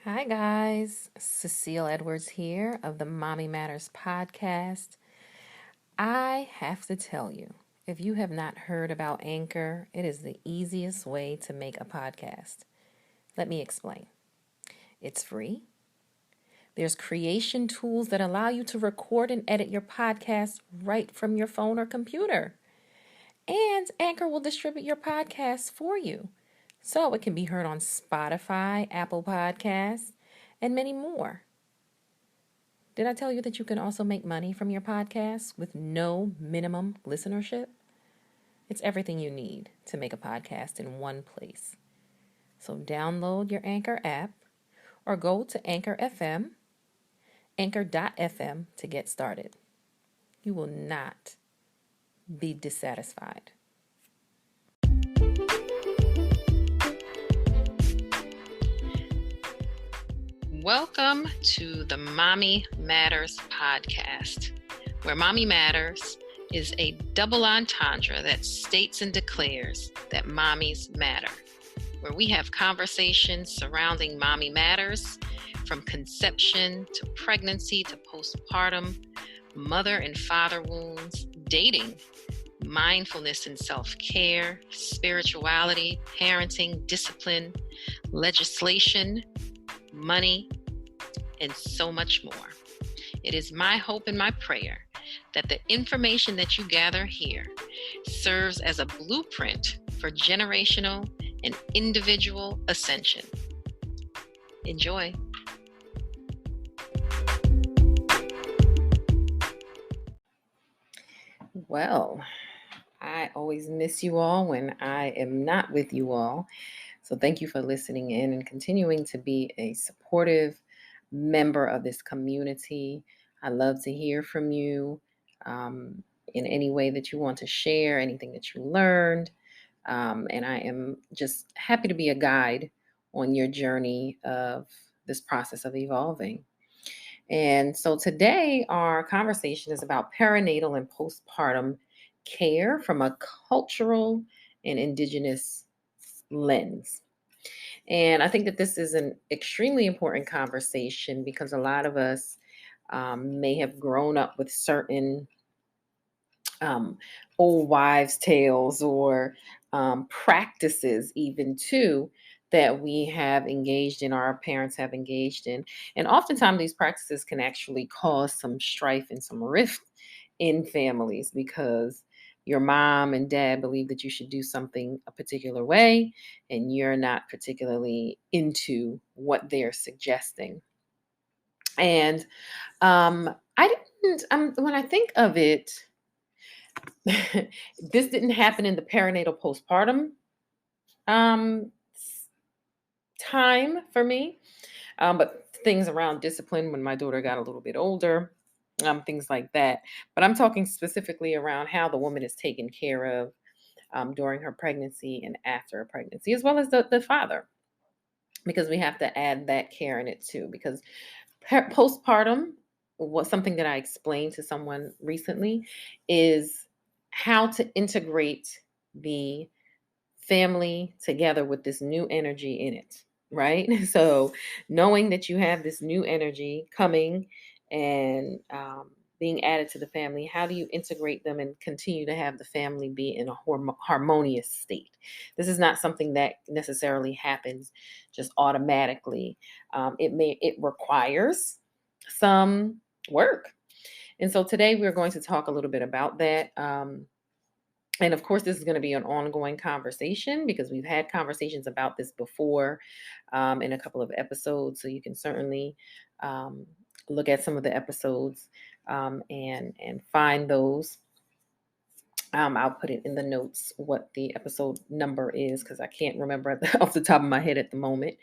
Hi, guys. Cecile Edwards here of the Mommy Matters podcast. I have to tell you, if you have not heard about Anchor, it is the easiest way to make a podcast. Let me explain. It's free. There's creation tools that allow you to record and edit your podcast right from your phone or computer. And Anchor will distribute your podcast for you, so it can be heard on Spotify, Apple Podcasts, and many more. Did I tell you that you can also make money from your podcast with no minimum listenership? It's everything you need to make a podcast in one place. So download your Anchor app or go to Anchor FM, anchor.fm to get started. You will not be dissatisfied. Welcome to the Mommy Matters podcast, where Mommy Matters is a double entendre that states and declares that mommies matter, where we have conversations surrounding mommy matters, from conception to pregnancy to postpartum, mother and father wounds, dating, mindfulness and self-care, spirituality, parenting, discipline, legislation, money, and so much more. It is my hope and my prayer that the information that you gather here serves as a blueprint for generational and individual ascension. Enjoy. Well, I always miss you all when I am not with you all. So thank you for listening in and continuing to be a supportive member of this community. I love to hear from you in any way that you want to share, anything that you learned. And I am just happy to be a guide on your journey of this process of evolving. And so today, our conversation is about perinatal and postpartum care from a cultural and Indigenous lens. And I think that this is an extremely important conversation because a lot of us may have grown up with certain old wives' tales or practices, even too, that we have engaged in, or our parents have engaged in. And oftentimes, these practices can actually cause some strife and some rift in families because your mom and dad believe that you should do something a particular way, and you're not particularly into what they're suggesting. And I didn't, when I think of it, this didn't happen in the perinatal postpartum um, time for me, but things around discipline when my daughter got a little bit older, things like that. But I'm talking specifically around how the woman is taken care of during her pregnancy and after a pregnancy, as well as the father, because we have to add that care in it too. Because postpartum was something that I explained to someone recently is how to integrate the family together with this new energy in it, right? So knowing that you have this new energy coming and being added to the family, how do you integrate them and continue to have the family be in a harmonious state? This is not something that necessarily happens just automatically. It requires some work. And so today we're going to talk a little bit about that. And of course, this is going to be an ongoing conversation because we've had conversations about this before in a couple of episodes. So you can certainly look at some of the episodes and find those. I'll put it in the notes what the episode number is because I can't remember off the top of my head at the moment.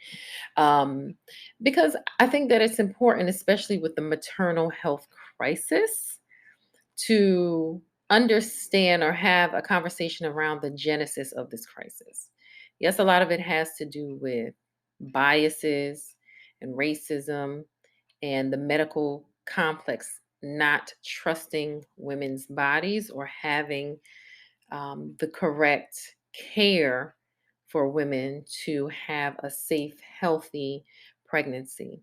Because I think that it's important, especially with the maternal health crisis, to understand or have a conversation around the genesis of this crisis. Yes, a lot of it has to do with biases and racism and the medical complex not trusting women's bodies or having the correct care for women to have a safe, healthy pregnancy.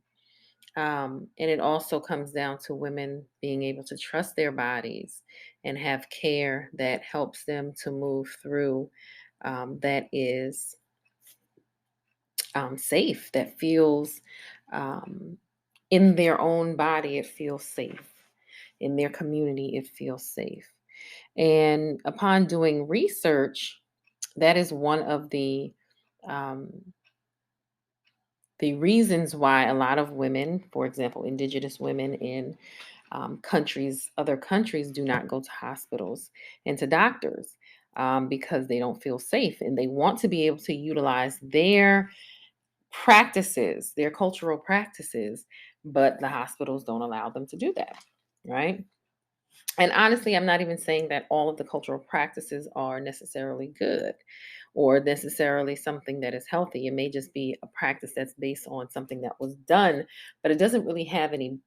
And it also comes down to women being able to trust their bodies and have care that helps them to move through, that is safe, that feels um, in their own body, it feels safe. In their community, it feels safe. And upon doing research, that is one of um, the reasons why a lot of women, for example, Indigenous women in other countries, do not go to hospitals and to doctors, because they don't feel safe and they want to be able to utilize their practices, their cultural practices, but the hospitals don't allow them to do that, right? And honestly, I'm not even saying that all of the cultural practices are necessarily good or necessarily something that is healthy. It may just be a practice that's based on something that was done, but it doesn't really have any,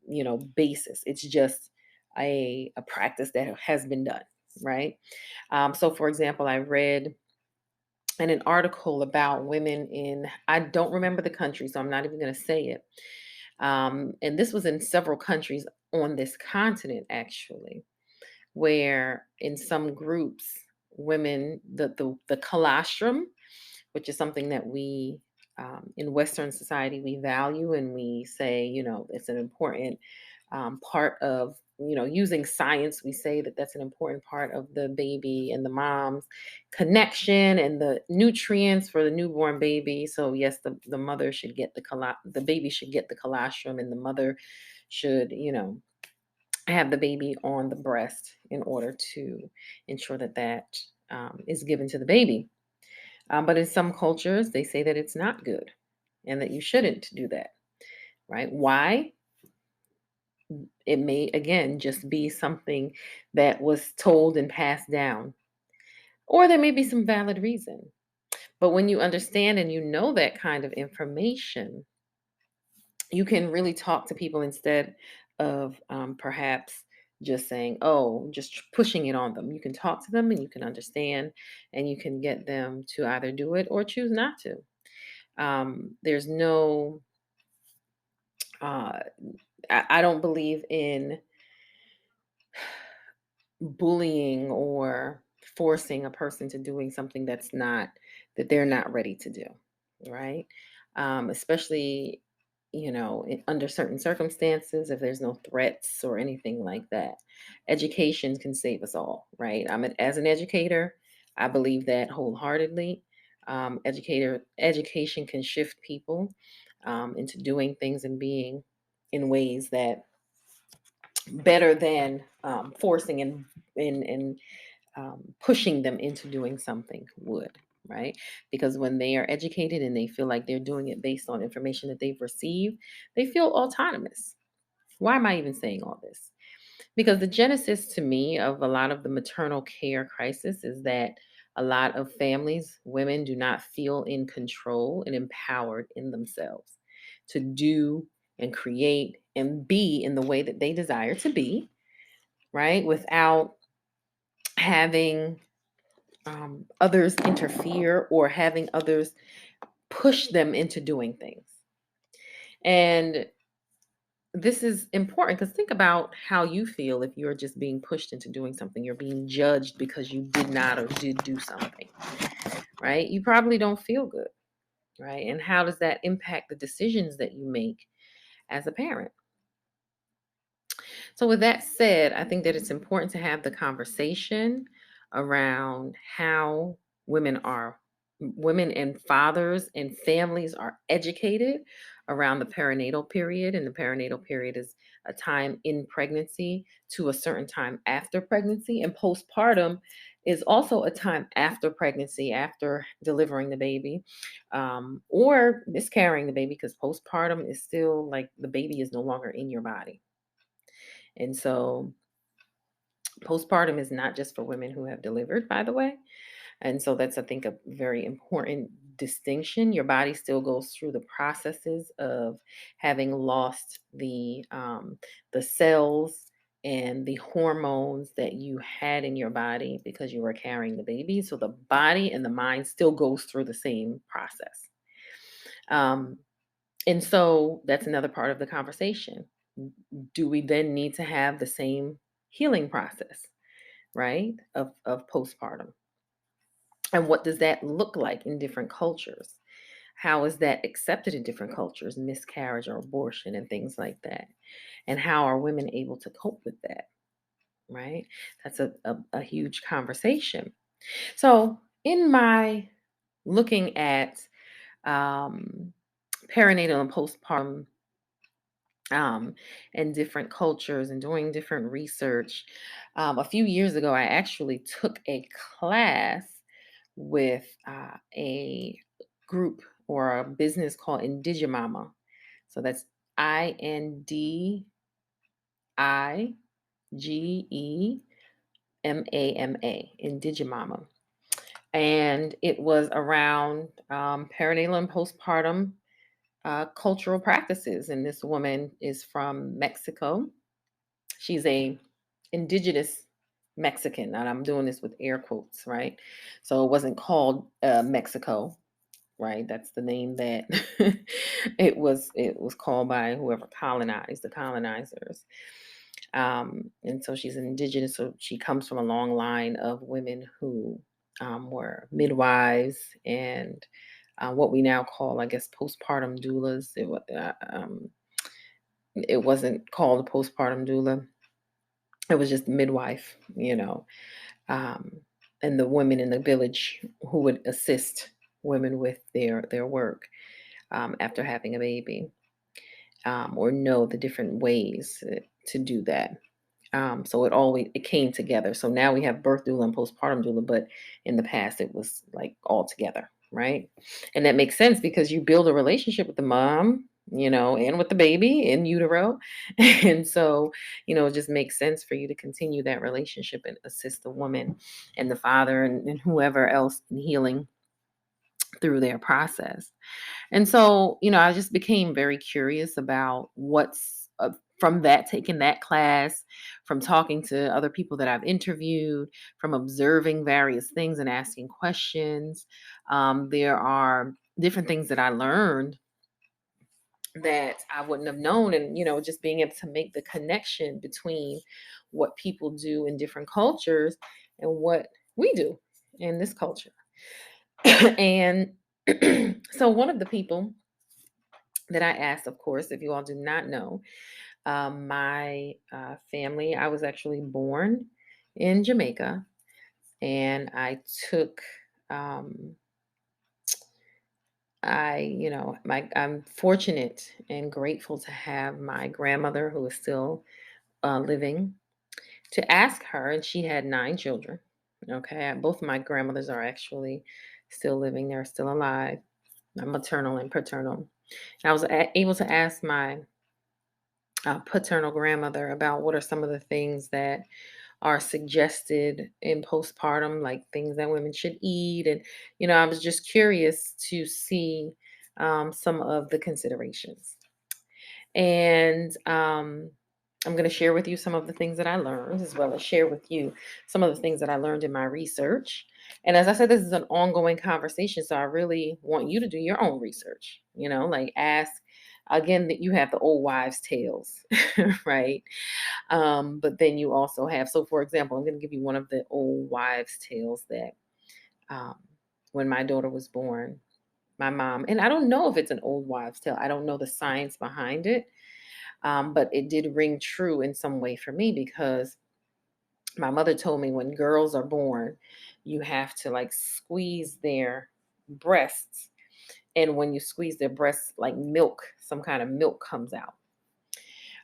basis. It's just a practice that has been done, right? So, for example, I read in an article about women in, I don't remember the country, so I'm not even going to say it. And this was in several countries on this continent, actually, where in some groups, women, the colostrum, which is something that we in Western society we value, and we say, it's an important part of, using science. We say that that's an important part of the baby and the mom's connection and the nutrients for the newborn baby. So yes, the mother should get the baby should get the colostrum, and the mother should, have the baby on the breast in order to ensure that is given to the baby. But in some cultures, they say that it's not good and that you shouldn't do that, right? Why? It may, again, just be something that was told and passed down, or there may be some valid reason. But when you understand and you know that kind of information, you can really talk to people instead of perhaps just saying, oh, just pushing it on them. You can talk to them and you can understand, and you can get them to either do it or choose not to. There's no, uh, I don't believe in bullying or forcing a person to doing something that they're not ready to do, right? Especially, under certain circumstances, if there's no threats or anything like that. Education can save us all, right? As an educator, I believe that wholeheartedly. Education can shift people into doing things and being in ways that better than forcing and pushing them into doing something would, right? Because when they are educated and they feel like they're doing it based on information that they've received, they feel autonomous. Why am I even saying all this? Because the genesis to me of a lot of the maternal care crisis is that a lot of families, women do not feel in control and empowered in themselves to do and create and be in the way that they desire to be, right? Without having others interfere or having others push them into doing things. And this is important because think about how you feel if you're just being pushed into doing something. You're being judged because you did not or did do something, right? You probably don't feel good, right? And how does that impact the decisions that you make as a parent? So, with that said, I think that it's important to have the conversation around how women are, women and fathers and families are educated around the perinatal period. And the perinatal period is a time in pregnancy to a certain time after pregnancy. And postpartum is also a time after pregnancy, after delivering the baby, or miscarrying the baby, because postpartum is still like the baby is no longer in your body. And so postpartum is not just for women who have delivered, by the way. And so that's, I think, a very important distinction. Your body still goes through the processes of having lost the cells and the hormones that you had in your body because you were carrying the baby. So the body and the mind still goes through the same process. Um, And so that's another part of the conversation. Do we then need to have the same healing process, right? Of postpartum. And what does that look like in different cultures? How is that accepted in different cultures, miscarriage or abortion and things like that? And how are women able to cope with that, right? That's a huge conversation. So, in my looking at um, perinatal and postpartum um, and different cultures and doing different research, a few years ago, I actually took a class with a group or a business called Indigemama. So that's Indigemama, Indigemama. And it was around perinatal and postpartum cultural practices. And this woman is from Mexico. She's a indigenous Mexican, and I'm doing this with air quotes, right? So it wasn't called Mexico, right? That's the name that it was called by whoever colonized the colonizers. And so she's an indigenous, so she comes from a long line of women who were midwives and what we now call, I guess, postpartum doulas. It wasn't called a postpartum doula. It was just midwife, um, and the women in the village who would assist women with their work after having a baby, or know the different ways to do that. So it came together. So now we have birth doula and postpartum doula, but in the past it was like all together, right? And that makes sense because you build a relationship with the mom, and with the baby in utero. And so, it just makes sense for you to continue that relationship and assist the woman and the father and whoever else in healing through their process. And so, I just became very curious about what's from that, taking that class, from talking to other people that I've interviewed, from observing various things and asking questions. There are different things that I learned that I wouldn't have known. And, just being able to make the connection between what people do in different cultures and what we do in this culture. And so, one of the people that I asked, of course, if you all do not know, my family, I was actually born in Jamaica, and um, I'm fortunate and grateful to have my grandmother who is still living to ask her, and she had 9 children. Okay, both of my grandmothers are actually still living; they're still alive, my maternal and paternal. And I was able to ask my paternal grandmother about what are some of the things that are suggested in postpartum, like things that women should eat. And, I was just curious to see some of the considerations. And I'm going to share with you some of the things that I learned, as well as share with you some of the things that I learned in my research. And as I said, this is an ongoing conversation. So I really want you to do your own research, like ask again that you have the old wives' tales, right? But then you also have, so for example, I'm going to give you one of the old wives' tales that um, when my daughter was born, my mom, and I don't know if it's an old wives' tale, I don't know the science behind it, but it did ring true in some way for me because my mother told me when girls are born, you have to like squeeze their breasts. And when you squeeze their breasts, like milk, some kind of milk comes out.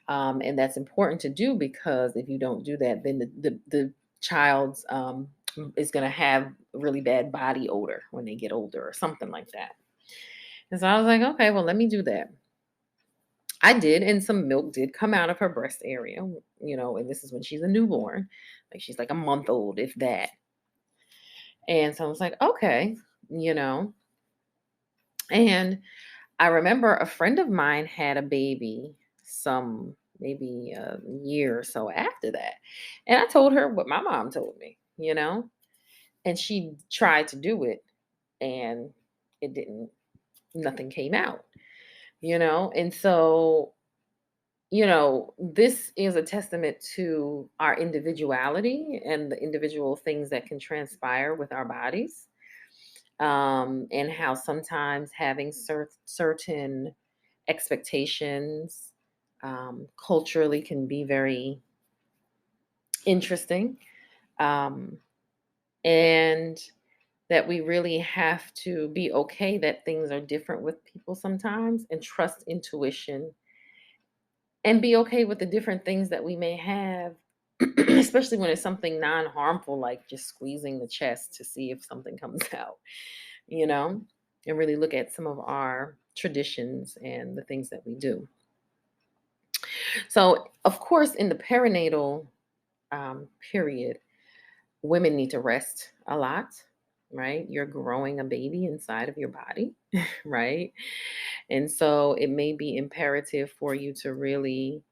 And that's important to do because if you don't do that, then the child's is going to have really bad body odor when they get older or something like that. And so I was like, okay, well, let me do that. I did, and some milk did come out of her breast area, and this is when she's a newborn, like she's like a month old, if that. And so I was like, okay, you know. And I remember a friend of mine had a baby some maybe a year or so after that. And I told her what my mom told me. And she tried to do it and it didn't, nothing came out. And so, this is a testament to our individuality and the individual things that can transpire with our bodies. And how sometimes having certain expectations culturally can be very interesting. Um, and that we really have to be okay that things are different with people sometimes and trust intuition and be okay with the different things that we may have, especially when it's something non harmful, like just squeezing the chest to see if something comes out, you know, and really look at some of our traditions and the things that we do. So, of course, in the perinatal period, women need to rest a lot, right? You're growing a baby inside of your body, right? And so it may be imperative for you to really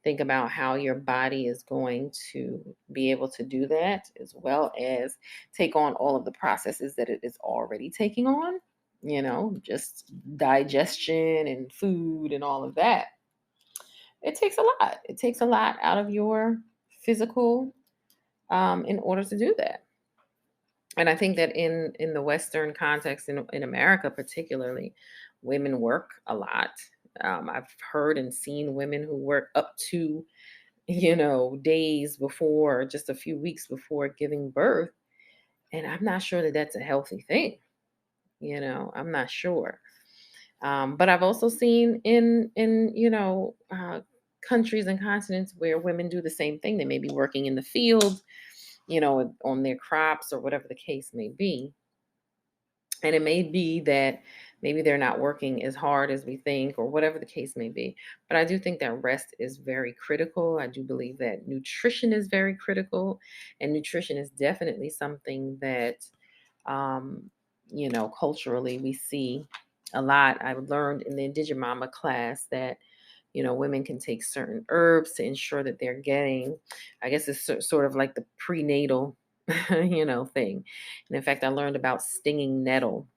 think about how your body is going to be able to do that, as well as take on all of the processes that it is already taking on, just digestion and food and all of that. It takes a lot. It takes a lot out of your physical in order to do that. And I think that in the Western context, in America particularly, women work a lot. I've heard and seen women who work up to days before, just a few weeks before giving birth, and I'm not sure that that's a healthy thing. I'm not sure. But I've also seen in countries and continents where women do the same thing. They may be working in the field, on their crops or whatever the case may be. And it may be that maybe they're not working as hard as we think, or whatever the case may be. But I do think that rest is very critical. I do believe that nutrition is very critical. And nutrition is definitely something that, culturally we see a lot. I learned in the Indigemama class that, women can take certain herbs to ensure that they're getting, I guess it's sort of like the prenatal, thing. And in fact, I learned about stinging nettle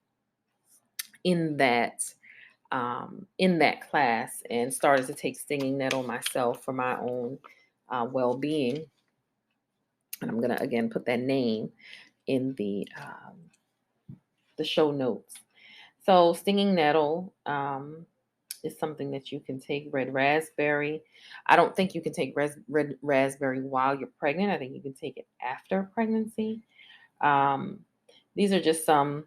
in that class, and started to take stinging nettle myself for my own well-being. And I'm gonna again put that name in the show notes. So stinging nettle is something that you can take. Red raspberry. I don't think you can take red raspberry while you're pregnant. I think you can take it after pregnancy. Um, these are just some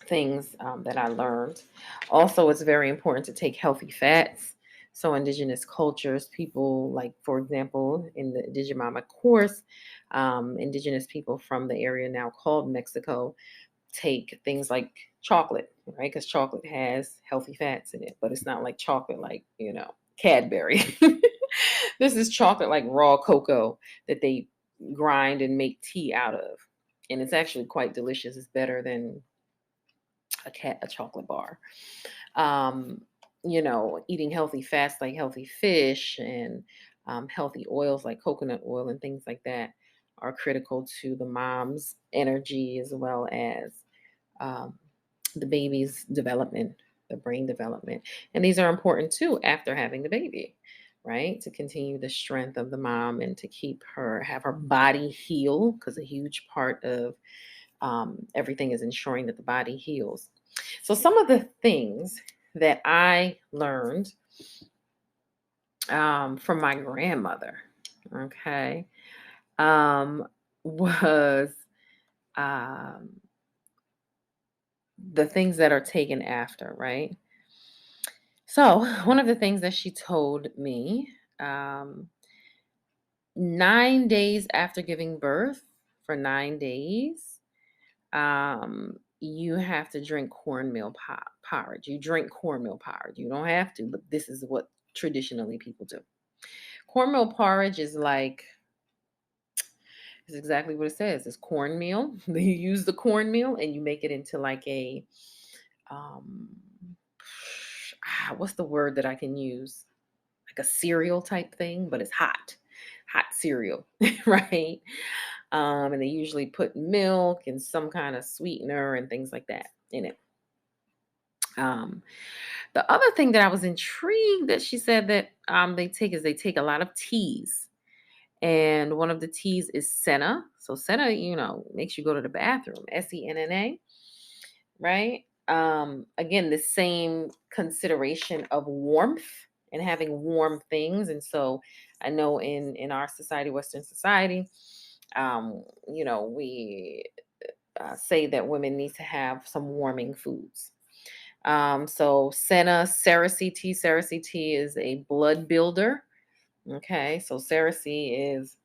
things that I learned. Also, it's very important to take healthy fats. So, indigenous cultures, people like, for example, in the Indigemama course, indigenous people from the area now called Mexico take things like chocolate, right? Because chocolate has healthy fats in it, but it's not like chocolate like, Cadbury. This is chocolate like raw cocoa that they grind and make tea out of. And it's actually quite delicious. It's better than a chocolate bar. Um, Eating healthy fats like healthy fish and healthy oils like coconut oil and things like that are critical to the mom's energy, as well as um, the baby's development, the brain development. And these are important too after having the baby, right? To continue the strength of the mom and to have her body heal, because a huge part of everything is ensuring that the body heals. So, some of the things that I learned from my grandmother, okay, was um, the things that are taken after, right? So, one of the things that she told me, 9 days after giving birth, for 9 days, you have to drink cornmeal porridge. You drink cornmeal porridge. You don't have to, but this is what traditionally people do. Cornmeal porridge is exactly what it says. It's cornmeal. You use the cornmeal and you make it into like a um what's the word that I can use? Like a cereal type thing, but it's hot cereal, right? And they usually put milk and some kind of sweetener and things like that in it. Um, The other thing that I was intrigued that she said that they take a lot of teas. And one of the teas is senna. So senna, makes you go to the bathroom. SENNA, right? Again, the same consideration of warmth and having warm things. And so I know in our society, Western society, we say that women need to have some warming foods. So senna, Cersey tea is a blood builder. Okay, so Cersey is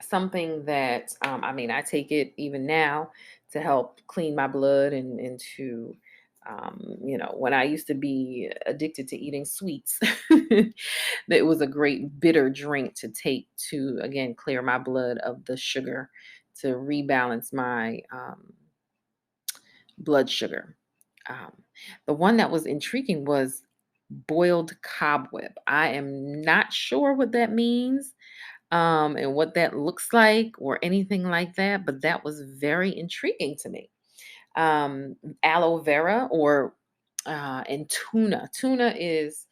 something that I take it even now to help clean my blood and to when I used to be addicted to eating sweets, that was a great bitter drink to take to again clear my blood of the sugar to rebalance my blood sugar. Um, the one that was intriguing was boiled cobweb. I am not sure what that means and what that looks like or anything like that, but that was very intriguing to me. Aloe vera or and tuna. Tuna is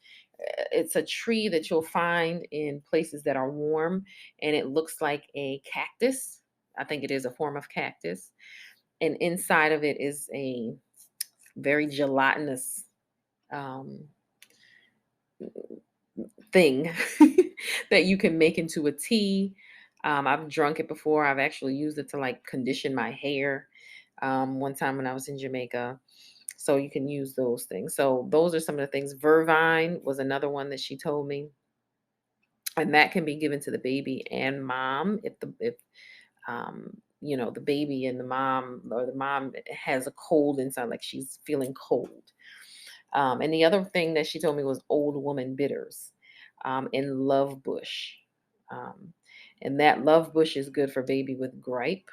it's a tree that you'll find in places that are warm, and it looks like a cactus. I think it is a form of cactus, and inside of it is a very gelatinous um, thing that you can make into a tea. I've drunk it before. I've actually used it to like condition my hair one time when I was in Jamaica. So you can use those things. So those are some of the things. Vervine was another one that she told me. And that can be given to the baby and mom if the baby and the mom or the mom has a cold inside, like she's feeling cold. And the other thing that she told me was old woman bitters and love bush. Um, and that love bush is good for baby with gripe.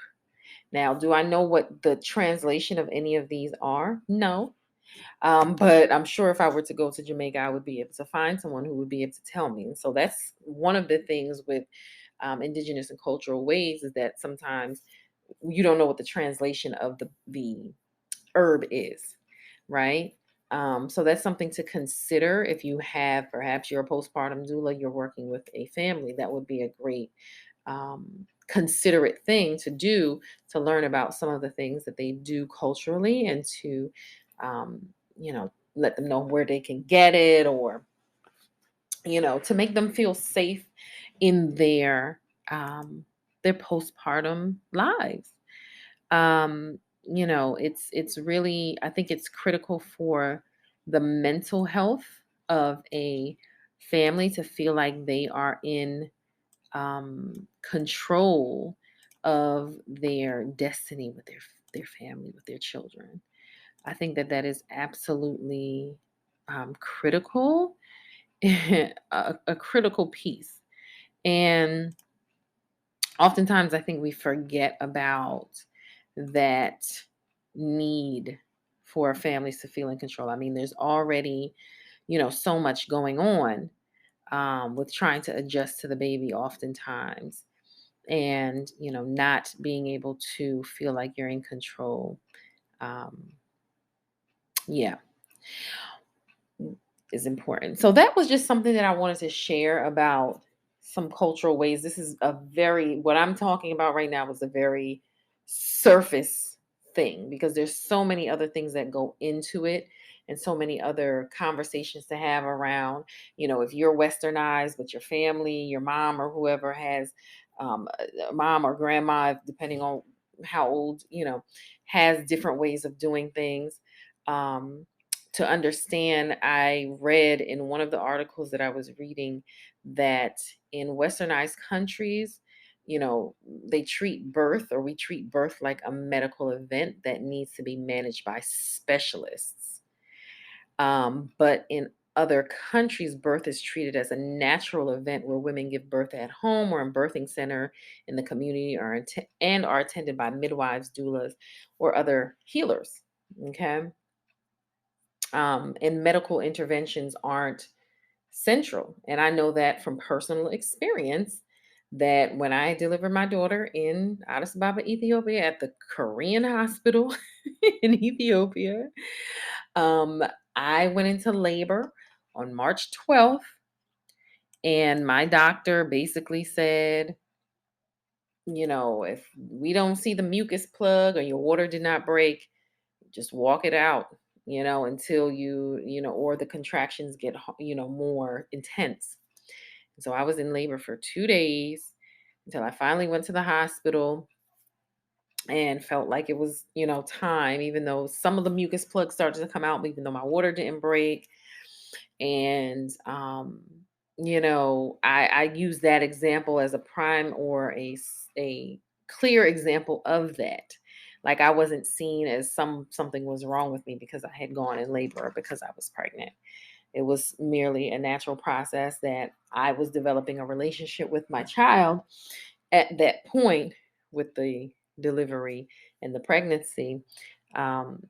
Now, do I know what the translation of any of these are? No. But I'm sure if I were to go to Jamaica, I would be able to find someone who would be able to tell me. And so that's one of the things with indigenous and cultural ways is that sometimes you don't know what the translation of the herb is, right? So that's something to consider if you have perhaps you're a postpartum doula, you're working with a family. That would be a great considerate thing to do to learn about some of the things that they do culturally and to, um, let them know where they can get it or, to make them feel safe in their postpartum lives. It's really I think it's critical for the mental health of a family to feel like they are in control of their destiny with their family, with their children. I think that that is absolutely critical, a critical piece. And oftentimes, I think we forget about that need for families to feel in control. I mean, there's already, so much going on with trying to adjust to the baby oftentimes and not being able to feel like you're in control. um yeah, is important. So that was just something that I wanted to share about some cultural ways. This is what I'm talking about right now is a very surface thing because there's so many other things that go into it and so many other conversations to have around, if you're westernized, but your family, your mom or whoever has a mom or grandma, depending on how old, has different ways of doing things. Um, to understand, I read in one of the articles that I was reading that in westernized countries, they treat birth or we treat birth like a medical event that needs to be managed by specialists. But in other countries, birth is treated as a natural event where women give birth at home or in birthing center in the community and are attended by midwives, doulas, or other healers. Okay. And medical interventions aren't central. And I know that from personal experience that when I delivered my daughter in Addis Ababa, Ethiopia, at the Korean hospital in Ethiopia, um, I went into labor on March 12th, and my doctor basically said, if we don't see the mucus plug or your water did not break, just walk it out, until or the contractions get, more intense. So I was in labor for 2 days until I finally went to the hospital and felt like it was, time, even though some of the mucus plugs started to come out, even though my water didn't break. And, I use that example as a prime or a clear example of that. Like I wasn't seen as something was wrong with me because I had gone in labor or because I was pregnant. It was merely a natural process that I was developing a relationship with my child at that point with the delivery and the pregnancy. Um,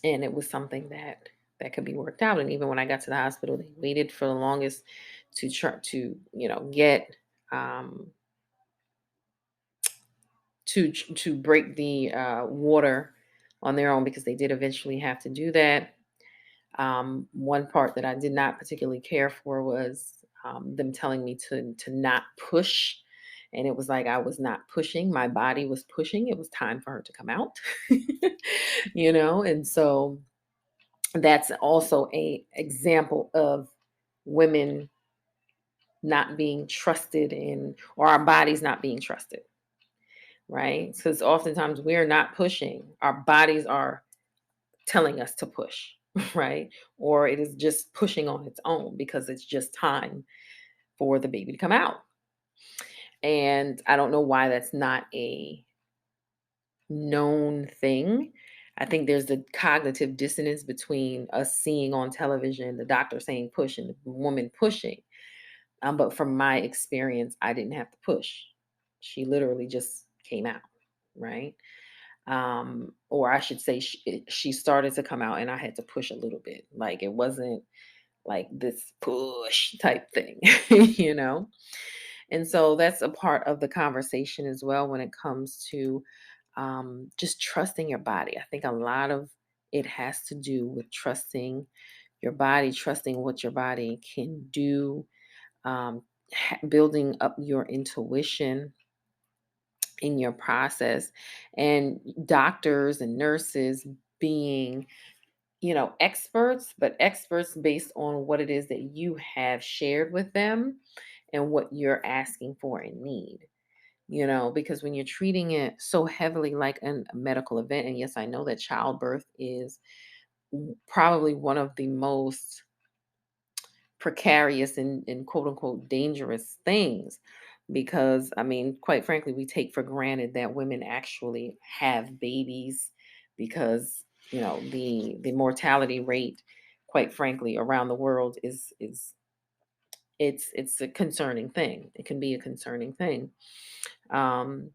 and it was something that could be worked out. And even when I got to the hospital, they waited for the longest to try to, get um, to break the water on their own, because they did eventually have to do that. One part that I did not particularly care for was them telling me to not push. And it was like I was not pushing. My body was pushing. It was time for her to come out. And so that's also a example of women not being trusted in, or our bodies not being trusted, right? Because oftentimes we're not pushing. Our bodies are telling us to push, right? Or it is just pushing on its own because it's just time for the baby to come out. And I don't know why that's not a known thing. I think there's a cognitive dissonance between us seeing on television the doctor saying push and the woman pushing. But from my experience, I didn't have to push. She literally just came out, right? Or I should say, she started to come out and I had to push a little bit. Like it wasn't like this push type thing, you know? And so that's a part of the conversation as well when it comes to just trusting your body. I think a lot of it has to do with trusting your body, trusting what your body can do, building up your intuition in your process, and doctors and nurses being, experts, but experts based on what it is that you have shared with them and what you're asking for and need. Because when you're treating it so heavily like a medical event, and yes, I know that childbirth is probably one of the most precarious and quote unquote dangerous things, because I mean, quite frankly, we take for granted that women actually have babies, because the mortality rate, quite frankly, around the world is it's a concerning thing. It can be a concerning thing. um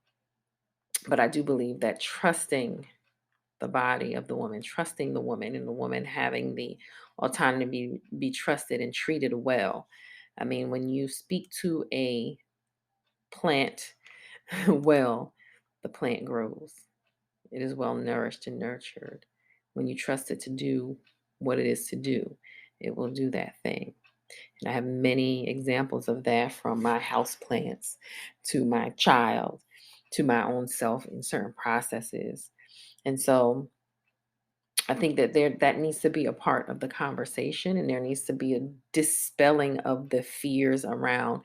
but I do believe that trusting the body of the woman, trusting the woman, and the woman having the autonomy be trusted and treated well. I mean, when you speak to a plant well, the plant grows. It is well nourished and nurtured. When you trust it to do what it is to do, it will do that thing. And I have many examples of that, from my house plants to my child to my own self in certain processes. And so I think that that needs to be a part of the conversation, and there needs to be a dispelling of the fears around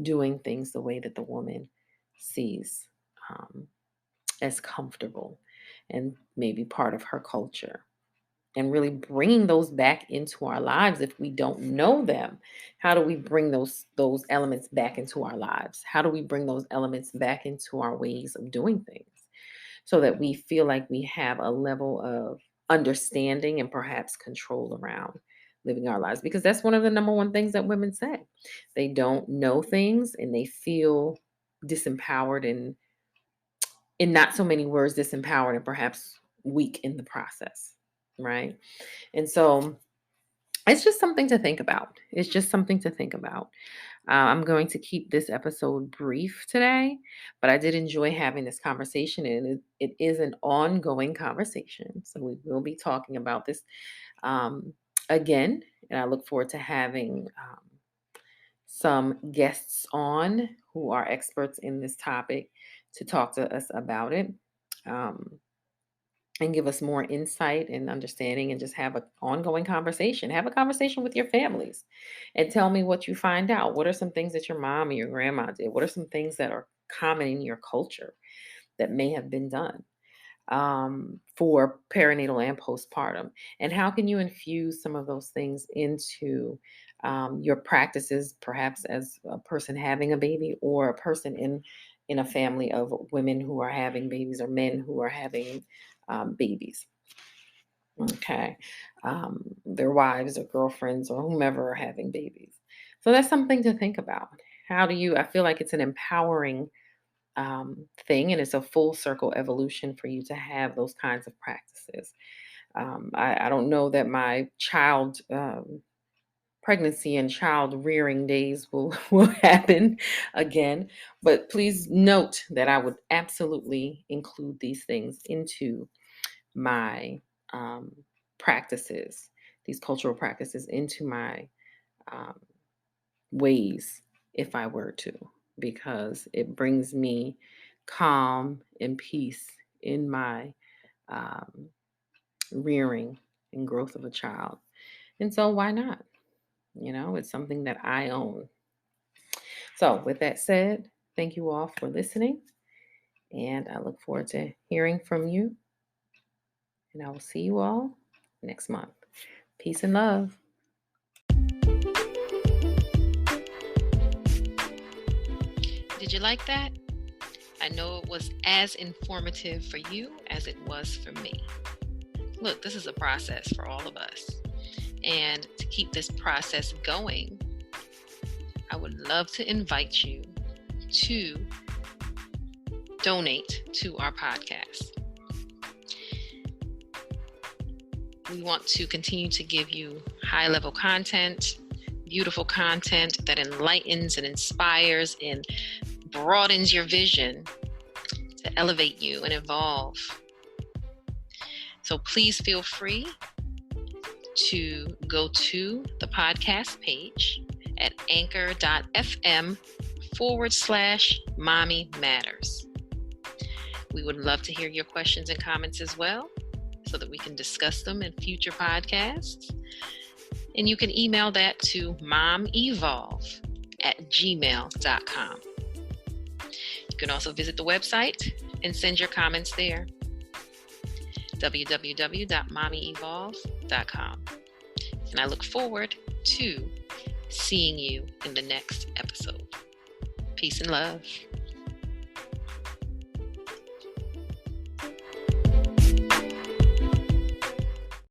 doing things the way that the woman sees um, as comfortable and maybe part of her culture, and really bringing those back into our lives. If we don't know them, how do we bring those elements back into our lives? How do we bring those elements back into our ways of doing things, so that we feel like we have a level of understanding and perhaps control around living our lives? Because that's one of the number one things that women say. They don't know things and they feel disempowered, and in not so many words, disempowered and perhaps weak in the process, right? And so it's just something to think about. It's just something to think about. I'm going to keep this episode brief today, but I did enjoy having this conversation, and it is an ongoing conversation. So we will be talking about this again. And I look forward to having some guests on who are experts in this topic to talk to us about it. Um, and give us more insight and understanding, and just have an ongoing conversation. Have a conversation with your families and tell me what you find out. What are some things that your mom or your grandma did? What are some things that are common in your culture that may have been done for perinatal and postpartum? And how can you infuse some of those things into your practices, perhaps as a person having a baby, or a person in a family of women who are having babies, or men who are having babies? Okay. Their wives or girlfriends or whomever are having babies. So that's something to think about. I feel like it's an empowering thing, and it's a full circle evolution for you to have those kinds of practices. I don't know that my child pregnancy and child rearing days will will happen again, but please note that I would absolutely include these things into my um, practices, these cultural practices, into my um, ways if I were to, because it brings me calm and peace in my um, rearing and growth of a child. And so, why not? It's something that I own. So, with that said, thank you all for listening. And I look forward to hearing from you. And I will see you all next month. Peace and love. Did you like that? I know it was as informative for you as it was for me. Look, this is a process for all of us. And to keep this process going, I would love to invite you to donate to our podcast. We want to continue to give you high-level content, beautiful content that enlightens and inspires and broadens your vision to elevate you and evolve. So please feel free to go to the podcast page at anchor.fm/Mommy Matters. We would love to hear your questions and comments as well, so that we can discuss them in future podcasts. And you can email that to momevolve@gmail.com. You can also visit the website and send your comments there. www.mommyevolve.com. And I look forward to seeing you in the next episode. Peace and love.